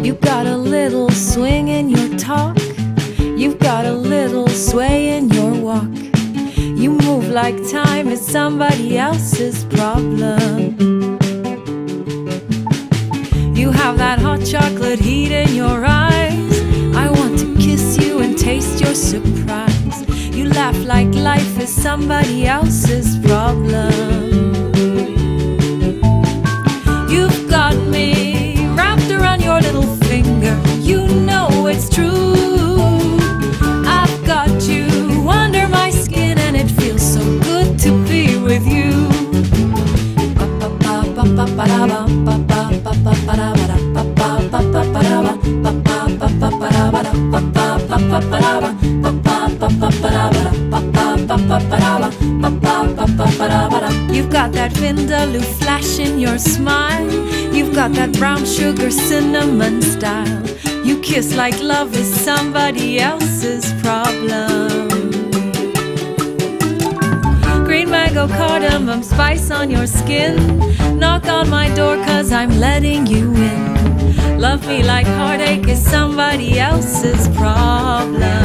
You've got a little swing in your talk, you've got a little sway in your walk. You move like time is somebody else's problem. You have that hot chocolate heat in your eyes. I want to kiss you and taste your surprise. You laugh like life is somebody else's problem. You've got me wrapped around your little finger. You know it's true. I've got you under my skin, and it feels so good to be with you. You've got that vindaloo flash in your smile. You've got that brown sugar cinnamon style. You kiss like love is somebody else's problem. Green mango cardamom spice on your skin. Knock on my door 'cause I'm letting you in. Love me like heartache is somebody else's problem.